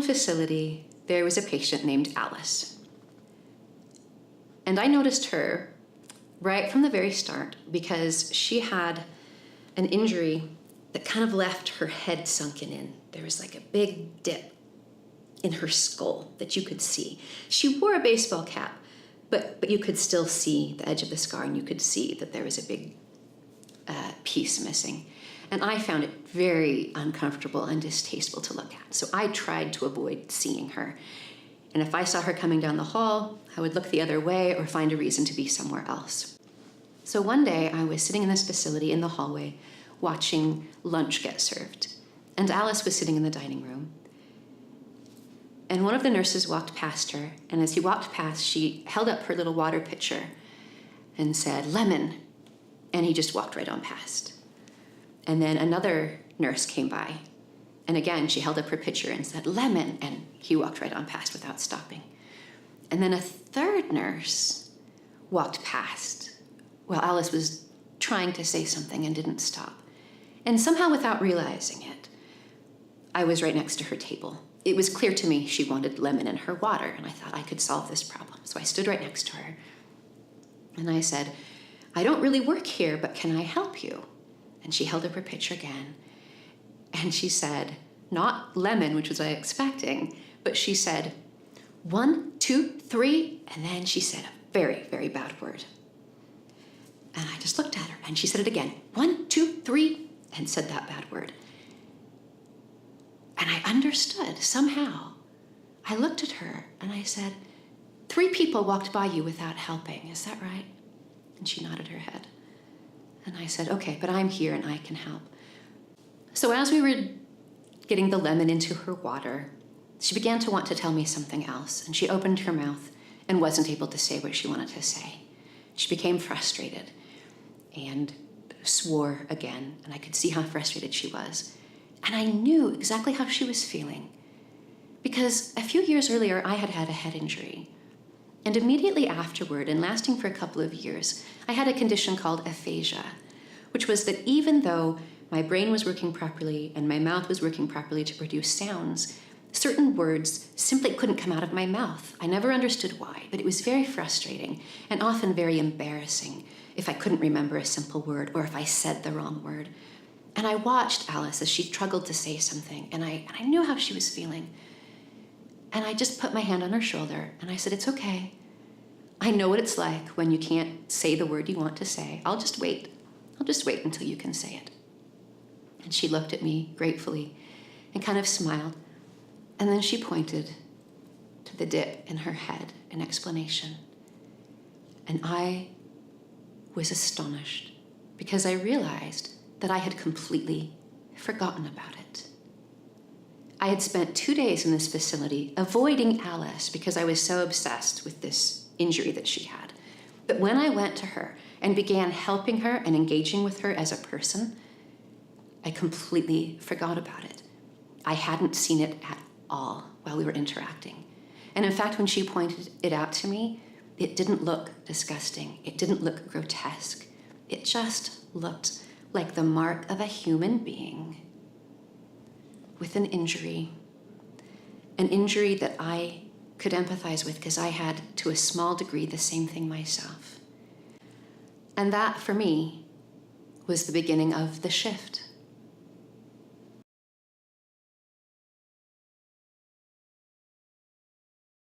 one facility, there was a patient named Alice. And I noticed her right from the very start because she had an injury that kind of left her head sunken in. There was like a big dip in her skull that you could see. She wore a baseball cap, but you could still see the edge of the scar, and you could see that there was a big piece missing. And I found it very uncomfortable and distasteful to look at. So I tried to avoid seeing her. And if I saw her coming down the hall, I would look the other way or find a reason to be somewhere else. So one day I was sitting in this facility in the hallway watching lunch get served. And Alice was sitting in the dining room. And one of the nurses walked past her. And as he walked past, she held up her little water pitcher and said, "Lemon." And he just walked right on past. And then another nurse came by. And again, she held up her pitcher and said, "Lemon." And he walked right on past without stopping. And then a third nurse walked past while Alice was trying to say something and didn't stop. And somehow, without realizing it, I was right next to her table. It was clear to me she wanted lemon in her water, and I thought I could solve this problem. So I stood right next to her, and I said, "I don't really work here, but can I help you?" And she held up her pitcher again, and she said, not lemon, which was what I was expecting, but she said, 1, 2, 3, and then she said a very, very bad word. And I just looked at her, and she said it again, 1, 2, 3, and said that bad word. And I understood somehow. I looked at her and I said, 3 people walked by you without helping, is that right? And she nodded her head. And I said, "Okay, but I'm here and I can help." So as we were getting the lemon into her water, she began to want to tell me something else, and she opened her mouth and wasn't able to say what she wanted to say. She became frustrated and swore again, and I could see how frustrated she was. And I knew exactly how she was feeling, because a few years earlier, I had had a head injury. And immediately afterward, and lasting for a couple of years, I had a condition called aphasia, which was that even though my brain was working properly and my mouth was working properly to produce sounds, certain words simply couldn't come out of my mouth. I never understood why, but it was very frustrating and often very embarrassing if I couldn't remember a simple word or if I said the wrong word. And I watched Alice as she struggled to say something, and I knew how she was feeling. And I just put my hand on her shoulder, and I said, "It's okay. I know what it's like when you can't say the word you want to say. I'll just wait. I'll just wait until you can say it." And she looked at me gratefully and kind of smiled. And then she pointed to the dip in her head in explanation. And I was astonished because I realized that I had completely forgotten about it. I had spent 2 days in this facility avoiding Alice because I was so obsessed with this injury that she had. But when I went to her and began helping her and engaging with her as a person, I completely forgot about it. I hadn't seen it at all while we were interacting. And in fact, when she pointed it out to me, it didn't look disgusting. It didn't look grotesque. It just looked like the mark of a human being with an injury that I could empathize with because I had, to a small degree, the same thing myself. And that, for me, was the beginning of the shift.